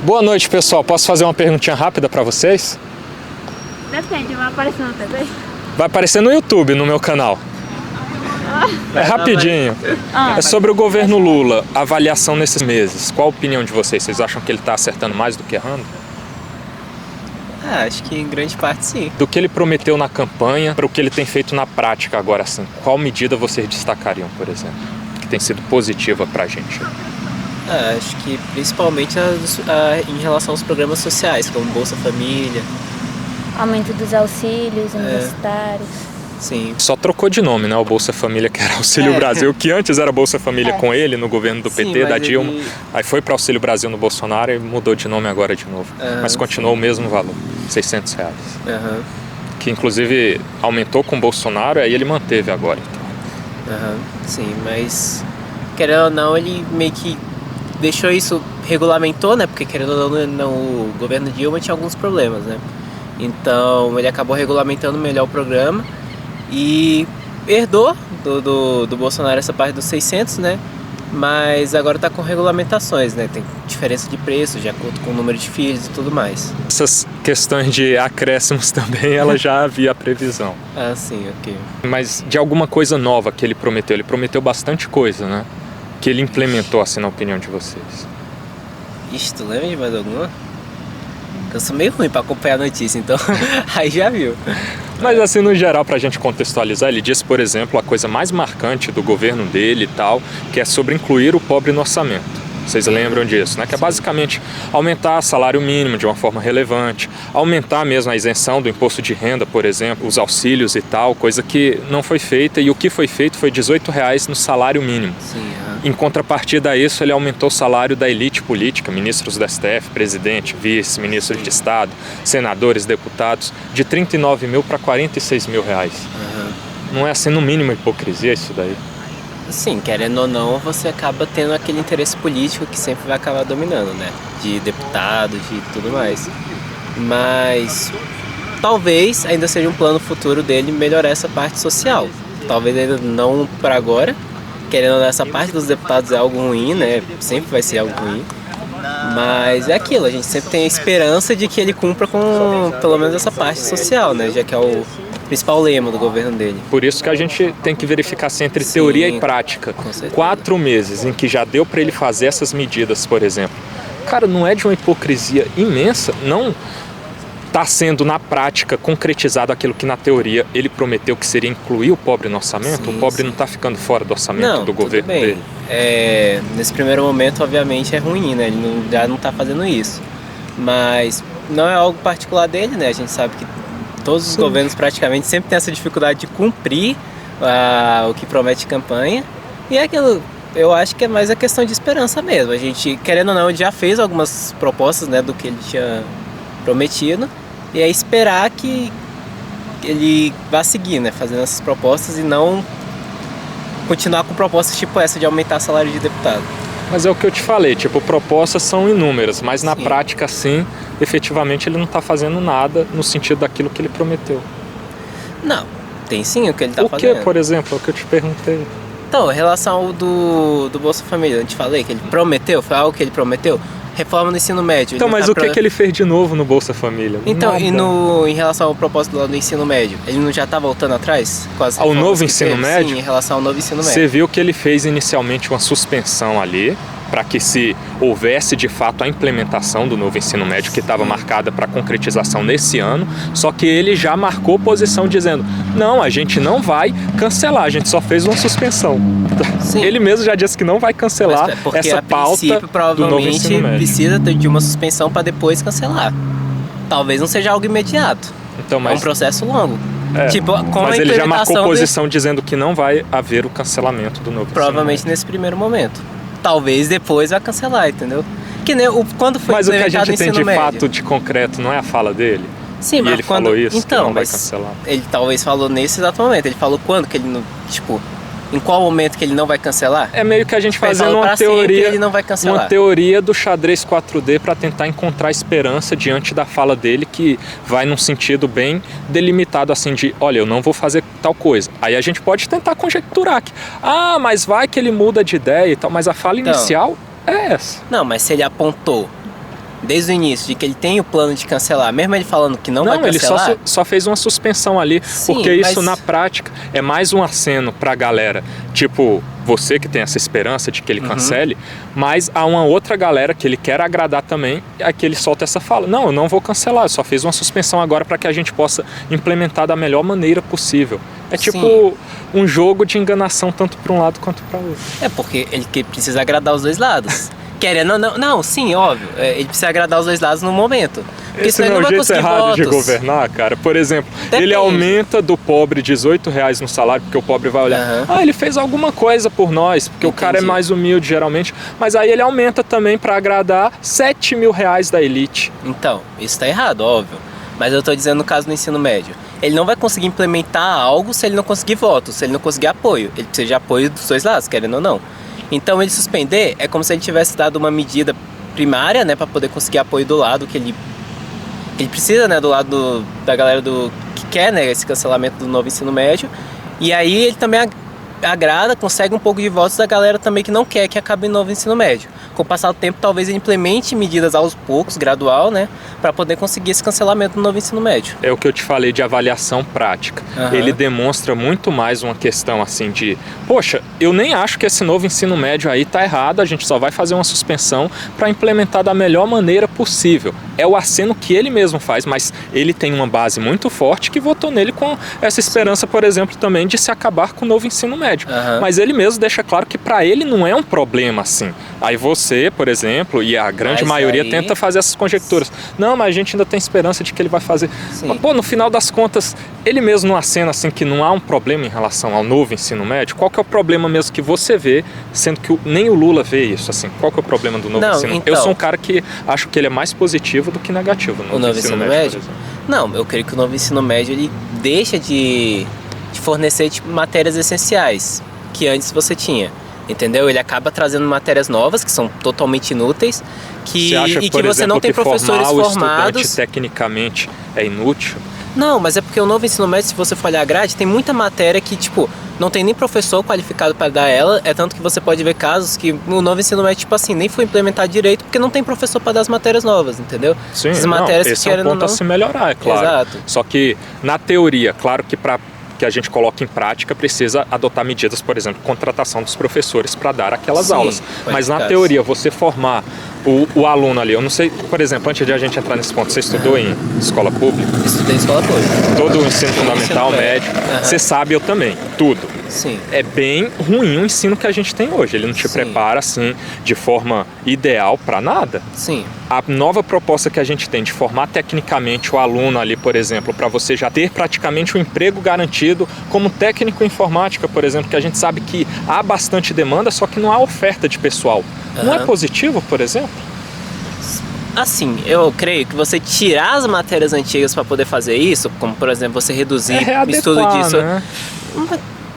Boa noite, pessoal. Posso fazer uma perguntinha rápida para vocês? Depende, vai aparecer na TV? Vai aparecer no YouTube, no meu canal. É rapidinho. É sobre o governo Lula, a avaliação nesses meses. Qual a opinião de vocês? Vocês acham que ele está acertando mais do que errando? Acho que em grande parte sim. Do que ele prometeu na campanha para o que ele tem feito na prática agora, assim, qual medida vocês destacariam, por exemplo, que tem sido positiva para a gente? Acho que principalmente em relação aos programas sociais, como Bolsa Família. Aumento dos auxílios universitários. Sim. Só trocou de nome, né? O Bolsa Família, que era Auxílio Brasil, que antes era Bolsa Família com ele, no governo do PT, da Dilma. Aí foi para Auxílio Brasil no Bolsonaro e mudou de nome agora de novo. Mas continuou o mesmo valor, R$600. Que inclusive aumentou com o Bolsonaro, aí ele manteve agora. Então. Sim, mas querendo ou não, ele meio que deixou isso, regulamentou, né? Porque querendo ou não, o governo Dilma tinha alguns problemas, né? Então ele acabou regulamentando melhor o programa e herdou do Bolsonaro essa parte dos 600, né? Mas agora está com regulamentações, né? Tem diferença de preço de acordo com o número de filhos e tudo mais. Essas questões de acréscimos também, ela já havia a previsão. Sim, ok. Mas de alguma coisa nova que ele prometeu bastante coisa, né? Que ele implementou, assim, na opinião de vocês. Ixi, tu lembra de mais alguma? Eu sou meio ruim pra acompanhar a notícia, então aí já viu. Mas assim, no geral, pra gente contextualizar, ele disse, por exemplo, a coisa mais marcante do governo dele e tal, que é sobre incluir o pobre no orçamento. Vocês lembram disso, né? Que é basicamente aumentar o salário mínimo de uma forma relevante, aumentar mesmo a isenção do imposto de renda, por exemplo, os auxílios e tal, coisa que não foi feita, e o que foi feito foi R$18 no salário mínimo. Em contrapartida a isso, ele aumentou o salário da elite política, ministros do STF, presidente, vice, ministros de Estado, senadores, deputados, de 39 mil para 46 mil reais. Não é assim, no mínimo, hipocrisia isso daí? Sim, querendo ou não, você acaba tendo aquele interesse político que sempre vai acabar dominando, né? De deputados, de tudo mais. Mas talvez ainda seja um plano futuro dele melhorar essa parte social. Talvez ainda não para agora. Querendo ou não, essa parte dos deputados é algo ruim, né? Sempre vai ser algo ruim. Mas é aquilo, a gente sempre tem a esperança de que ele cumpra com pelo menos essa parte social, né? Já que é o principal lema do governo dele. Por isso que a gente tem que verificar assim, entre teoria e prática. 4 meses em que já deu para ele fazer essas medidas, por exemplo. Cara, não é de uma hipocrisia imensa? Não está sendo na prática concretizado aquilo que na teoria ele prometeu que seria incluir o pobre no orçamento? O pobre não está ficando fora do orçamento do governo dele? Nesse primeiro momento, obviamente, é ruim, né? Ele já não está fazendo isso. Mas não é algo particular dele, né? A gente sabe que todos os governos praticamente sempre têm essa dificuldade de cumprir o que promete campanha. E é aquilo, eu acho que é mais a questão de esperança mesmo. A gente, querendo ou não, já fez algumas propostas, né, do que ele tinha prometido. E é esperar que ele vá seguir, né, fazendo essas propostas e não continuar com propostas tipo essa de aumentar o salário de deputado. Mas é o que eu te falei, tipo, propostas são inúmeras, mas na prática, sim, efetivamente ele não está fazendo nada no sentido daquilo que ele prometeu. Não, tem sim o que ele está fazendo. O que, por exemplo? É o que eu te perguntei. Então, em relação ao do Bolsa Família, eu te falei que ele prometeu, foi algo que ele prometeu? Reforma no ensino médio. Então, mas o que ele fez de novo no Bolsa Família? Então, nada. E em relação ao propósito do ensino médio, ele não já está voltando atrás? Ao novo ensino médio? Sim, em relação ao novo ensino médio. Você viu que ele fez inicialmente uma suspensão ali, para que se houvesse de fato a implementação do novo ensino médio, que estava marcada para concretização nesse ano, só que ele já marcou posição dizendo, não, a gente não vai cancelar, a gente só fez uma suspensão. Sim. Ele mesmo já disse que não vai cancelar essa pauta do novo ensino médio. Precisa de uma suspensão para depois cancelar. Talvez não seja algo imediato. Então, mas... É um processo longo. Mas ele já marcou posição dizendo que não vai haver o cancelamento do novo provavelmente nesse primeiro momento. Talvez depois vai cancelar, entendeu? Que nem quando foi mas o que a gente tem de médio. Fato de concreto não é a fala dele? Sim, mas ele falou isso, então, que não vai cancelar. Ele talvez falou nesse exato momento. Ele falou quando que ele não, tipo, em qual momento que ele não vai cancelar? É meio que a gente fazendo uma teoria, ele não vai cancelar. Uma teoria do xadrez 4D para tentar encontrar esperança diante da fala dele, que vai num sentido bem delimitado assim de, olha, eu não vou fazer tal coisa. Aí a gente pode tentar conjecturar que, mas vai que ele muda de ideia e tal, mas a fala inicial é essa. Não, mas se ele apontou desde o início, de que ele tem o plano de cancelar, mesmo ele falando que não vai cancelar... Ele só fez uma suspensão ali, Sim, porque isso mas... na prática é mais um aceno pra galera, tipo, você que tem essa esperança de que ele cancele, mas há uma outra galera que ele quer agradar também, é que ele solta essa fala, não, eu não vou cancelar, eu só fiz uma suspensão agora para que a gente possa implementar da melhor maneira possível. É tipo um jogo de enganação tanto para um lado quanto para o outro. É porque ele precisa agradar os dois lados. Querendo, não, sim, óbvio. Ele precisa agradar os dois lados no momento. Porque Esse não é o jeito errado de governar, cara. Por exemplo, ele aumenta do pobre R$18 no salário, porque o pobre vai olhar, ele fez alguma coisa por nós, porque o cara é mais humilde geralmente, mas aí ele aumenta também para agradar R$7.000 da elite. Então, isso tá errado, óbvio. Mas eu tô dizendo no caso do ensino médio. Ele não vai conseguir implementar algo se ele não conseguir votos, se ele não conseguir apoio. Ele precisa de apoio dos dois lados, querendo ou não. Então ele suspender é como se ele tivesse dado uma medida primária, né, para poder conseguir apoio do lado que ele precisa, né, do lado da galera que quer, né, esse cancelamento do novo ensino médio. E aí ele também agrada, consegue um pouco de votos da galera também que não quer que acabe o novo ensino médio. Com o passar do tempo, talvez ele implemente medidas aos poucos, gradual, né, para poder conseguir esse cancelamento do novo ensino médio. É o que eu te falei de avaliação prática. Ele demonstra muito mais uma questão assim de, poxa, eu nem acho que esse novo ensino médio aí tá errado, a gente só vai fazer uma suspensão para implementar da melhor maneira possível. É o aceno que ele mesmo faz, mas ele tem uma base muito forte que votou nele com essa esperança, por exemplo, também de se acabar com o novo ensino médio. Mas ele mesmo deixa claro que para ele não é um problema assim. Aí você, por exemplo, e a grande maioria tenta fazer essas conjecturas. Não, mas a gente ainda tem esperança de que ele vai fazer. Mas, pô, no final das contas, ele mesmo não acena assim que não há um problema em relação ao novo ensino médio. Qual que é o problema mesmo que você vê, sendo que nem o Lula vê isso, assim? Qual que é o problema do novo ensino médio? Eu sou um cara que acho que ele é mais positivo do que negativo no novo ensino médio. Não, eu creio que o novo ensino médio ele deixa de fornecer tipo, matérias essenciais que antes você tinha. Entendeu? Ele acaba trazendo matérias novas que são totalmente inúteis Você acha, e por que você exemplo, não tem que professores formar o formados. estudante tecnicamente é inútil? Não, mas é porque o novo ensino médio, se você for olhar a grade, tem muita matéria que, tipo, não tem nem professor qualificado para dar ela. É tanto que você pode ver casos que o novo ensino médio, tipo assim, nem foi implementado direito porque não tem professor para dar as matérias novas, entendeu? Sim, essas matérias esse é um ponto a se melhorar, é claro. Exato. Só que, na teoria, claro que para que a gente coloque em prática, precisa adotar medidas, por exemplo, contratação dos professores para dar aquelas aulas. Mas na teoria, você formar o aluno ali, eu não sei, por exemplo, antes de a gente entrar nesse ponto, você estudou em escola pública? Estudei em escola pública. Todo o ensino fundamental, médio, você sabe, eu também, tudo. Sim. É bem ruim o ensino que a gente tem hoje, ele não te prepara assim de forma ideal para nada. Sim. A nova proposta que a gente tem de formar tecnicamente o aluno ali, por exemplo, para você já ter praticamente um emprego garantido como técnico em informática, por exemplo, que a gente sabe que há bastante demanda, só que não há oferta de pessoal. Não é positivo, por exemplo? Assim, eu creio que você tirar as matérias antigas para poder fazer isso, como por exemplo você reduzir o estudo disso. Né?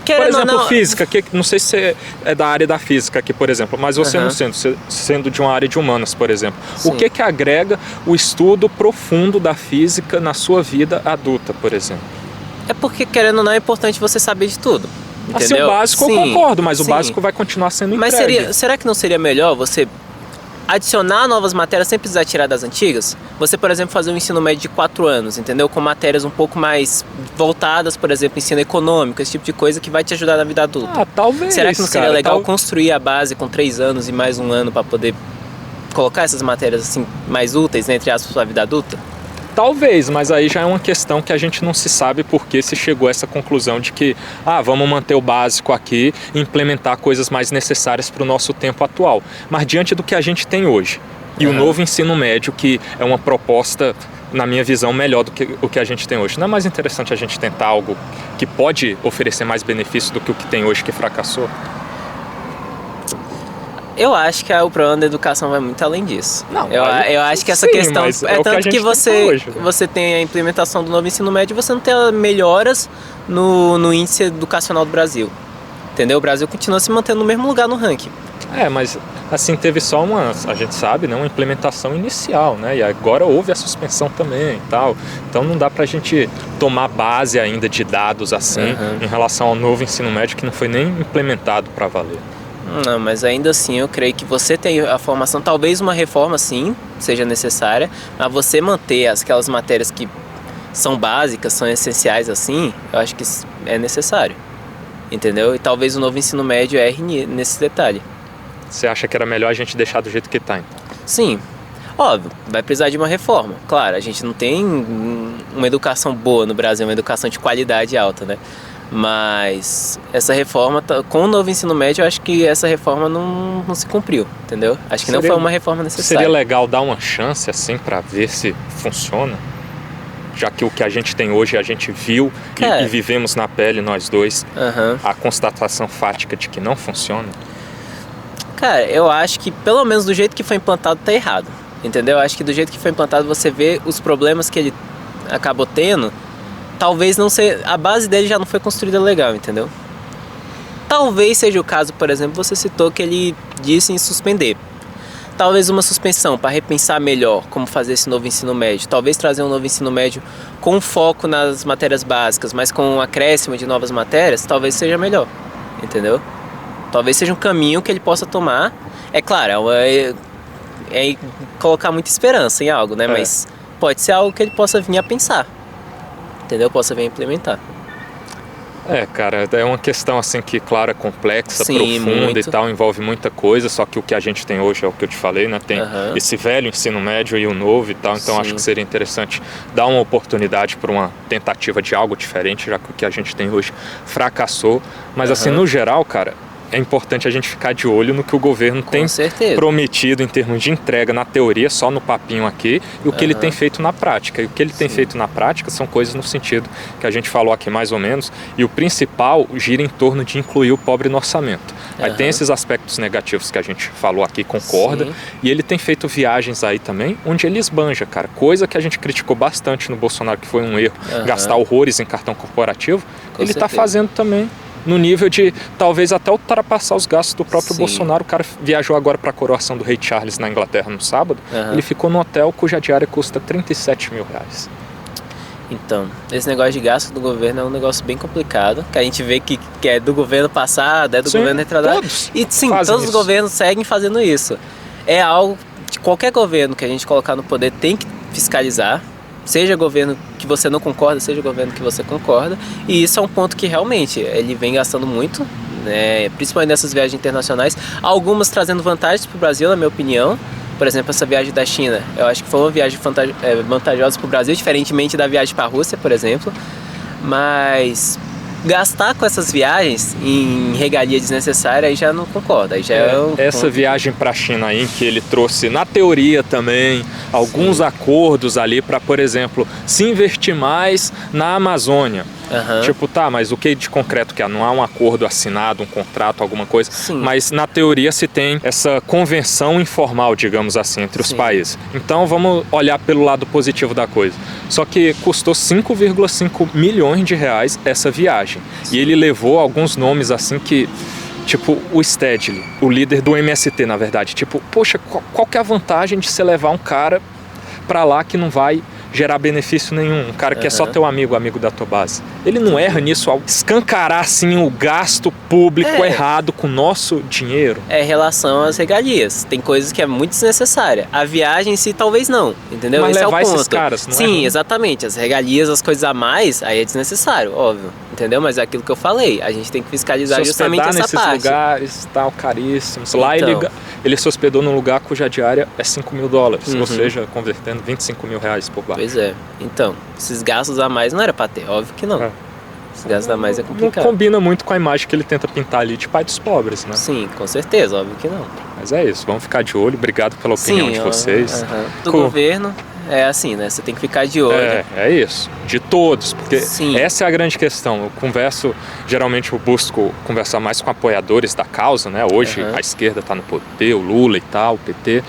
Por exemplo, física, que não sei se você é da área da física aqui, por exemplo, mas você não sendo de uma área de humanas, por exemplo. Sim. O que agrega o estudo profundo da física na sua vida adulta, por exemplo? É porque, querendo ou não, é importante você saber de tudo. Entendeu? Assim, o básico eu concordo, mas o básico vai continuar sendo entregue. Mas será que não seria melhor você adicionar novas matérias sem precisar tirar das antigas? Você, por exemplo, fazer um ensino médio de 4 anos, entendeu? Com matérias um pouco mais voltadas, por exemplo, ensino econômico, esse tipo de coisa que vai te ajudar na vida adulta. Ah, talvez. Será que não seria legal construir a base com 3 anos e mais 1 ano para poder colocar essas matérias assim mais úteis, né, entre aspas, para a vida adulta? Talvez, mas aí já é uma questão que a gente não se sabe por que se chegou a essa conclusão de que vamos manter o básico aqui e implementar coisas mais necessárias para o nosso tempo atual. Mas diante do que a gente tem hoje e o novo ensino médio, que é uma proposta, na minha visão, melhor do que o que a gente tem hoje. Não é mais interessante a gente tentar algo que pode oferecer mais benefício do que o que tem hoje que fracassou? Eu acho que o problema da educação vai muito além disso. Não, eu acho que essa questão é tanto que você tem a implementação do novo ensino médio e você não tem melhoras no índice educacional do Brasil. Entendeu? O Brasil continua se mantendo no mesmo lugar no ranking. Mas assim, teve só a gente sabe, né, uma implementação inicial, né? E agora houve a suspensão também e tal. Então não dá pra gente tomar base ainda de dados assim em relação ao novo ensino médio que não foi nem implementado para valer. Não, mas ainda assim eu creio que você tem a formação, talvez uma reforma sim seja necessária, mas você manter aquelas matérias que são básicas, são essenciais assim, eu acho que é necessário, entendeu? E talvez o novo ensino médio erre nesse detalhe. Você acha que era melhor a gente deixar do jeito que tá, então? Sim, óbvio, vai precisar de uma reforma. Claro, a gente não tem uma educação boa no Brasil, uma educação de qualidade alta, né? Mas essa reforma, com o novo ensino médio, eu acho que essa reforma não se cumpriu, entendeu? Acho que não foi uma reforma necessária. Seria legal dar uma chance, assim, pra ver se funciona? Já que o que a gente tem hoje, a gente viu e vivemos na pele, nós dois, a constatação fática de que não funciona. Cara, eu acho que pelo menos do jeito que foi implantado tá errado, entendeu? Eu acho que do jeito que foi implantado você vê os problemas que ele acabou tendo, talvez não seja, a base dele já não foi construída legal, entendeu? Talvez seja o caso, por exemplo, você citou que ele disse em suspender. Talvez uma suspensão para repensar melhor como fazer esse novo ensino médio. Talvez trazer um novo ensino médio com foco nas matérias básicas, mas com um acréscimo de novas matérias, talvez seja melhor, entendeu? Talvez seja um caminho que ele possa tomar. É claro, é colocar muita esperança em algo, né? Mas pode ser algo que ele possa vir a pensar, entendeu? Possa vir a implementar. Cara, é uma questão assim que, claro, é complexa, Sim, profunda muito. E tal, envolve muita coisa, só que o que a gente tem hoje é o que eu te falei, né? Tem esse velho ensino médio e o novo e tal, então Sim. acho que seria interessante dar uma oportunidade para uma tentativa de algo diferente, já que o que a gente tem hoje fracassou. Mas assim, no geral, cara, é importante a gente ficar de olho no que o governo tem prometido em termos de entrega na teoria, só no papinho aqui, e o que ele tem feito na prática. E o que ele tem feito na prática são coisas no sentido que a gente falou aqui mais ou menos, e o principal gira em torno de incluir o pobre no orçamento. Aí tem esses aspectos negativos que a gente falou aqui, concorda, e ele tem feito viagens aí também, onde ele esbanja, cara, coisa que a gente criticou bastante no Bolsonaro, que foi um erro, gastar horrores em cartão corporativo, ele está fazendo também. No nível de talvez até ultrapassar os gastos do próprio Bolsonaro. O cara viajou agora para a coroação do rei Charles na Inglaterra no sábado. Ele ficou num hotel cuja diária custa R$37 mil. Então, esse negócio de gasto do governo é um negócio bem complicado, que a gente vê que é do governo passado, é do governo retrasado. Todos e sim, todos os governos seguem fazendo isso. É algo que qualquer governo que a gente colocar no poder tem que fiscalizar. Seja governo que você não concorda, seja governo que você concorda. E isso é um ponto que realmente ele vem gastando muito, né? Principalmente nessas viagens internacionais. Algumas trazendo vantagens para o Brasil, na minha opinião. Por exemplo, essa viagem da China, eu acho que foi uma viagem vantajosa para o Brasil, diferentemente da viagem para a Rússia, por exemplo. Mas gastar com essas viagens em regalia desnecessária, aí já não concordo. Aí já essa viagem para a China aí, que ele trouxe, na teoria também, alguns acordos ali para, por exemplo, se investir mais na Amazônia. Tipo, tá, mas o que de concreto que é? Não há um acordo assinado, um contrato, alguma coisa, mas na teoria se tem essa convenção informal, digamos assim, entre os países. Então vamos olhar pelo lado positivo da coisa. Só que custou 5,5 milhões de reais essa viagem. E ele levou alguns nomes assim que... Tipo, o Stedley, o líder do MST, na verdade. Tipo, poxa, qual que é a vantagem de você levar um cara pra lá que não vai gerar benefício nenhum? Um cara que é só teu amigo, amigo da tua base. Ele não erra nisso ao escancarar, assim, o gasto público errado com o nosso dinheiro? É em relação às regalias. Tem coisas que é muito desnecessária. A viagem em si, talvez não, entendeu? Mas esse levar é o ponto. esses caras, não Sim, exatamente. As regalias, as coisas a mais, aí é desnecessário, óbvio. Entendeu? Mas é aquilo que eu falei. A gente tem que fiscalizar justamente essa nesses parte. lugares, tal, caríssimos. Lá ele se hospedou num lugar cuja diária é $5 mil. Ou seja, convertendo R$25 mil por bar. Pois é. Então, esses gastos a mais não era pra ter, óbvio que não. Esses gastos a mais é complicado. Não combina muito com a imagem que ele tenta pintar ali de pai dos pobres, né? Sim, com certeza, óbvio que não. Mas é isso, vamos ficar de olho. Obrigado pela opinião de vocês. Do governo, é assim, né? Você tem que ficar de olho. É isso. De todos, porque essa é a grande questão. Geralmente eu busco conversar mais com apoiadores da causa, né? Hoje a esquerda está no poder, o Lula e tal, o PT.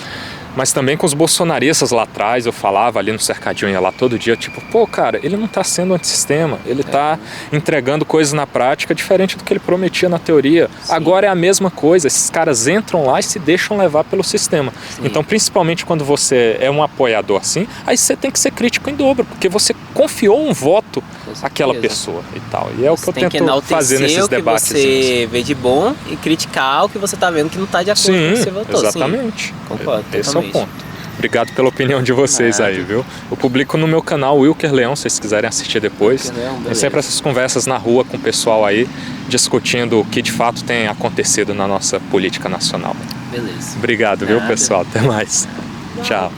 Mas também com os bolsonaristas lá atrás, eu falava ali no cercadinho, ia lá todo dia, tipo, pô, cara, ele não tá sendo antissistema, ele tá entregando coisas na prática diferente do que ele prometia na teoria. Sim. Agora é a mesma coisa, esses caras entram lá e se deixam levar pelo sistema. Sim. Então, principalmente quando você é um apoiador assim, aí você tem que ser crítico em dobro, porque você confiou um voto àquela pessoa e tal. E é o que eu tento fazer nesses debates. Você vê de bom e criticar o que você tá vendo que não tá de acordo com o que você votou. Exatamente. Sim, concordo, esse totalmente. é o ponto. Obrigado pela opinião de vocês aí, viu? Eu publico no meu canal Wilker Leão, se vocês quiserem assistir depois. Tem sempre essas conversas na rua com o pessoal aí, discutindo o que de fato tem acontecido na nossa política nacional. Beleza. Obrigado, viu, pessoal? Até mais. Tchau.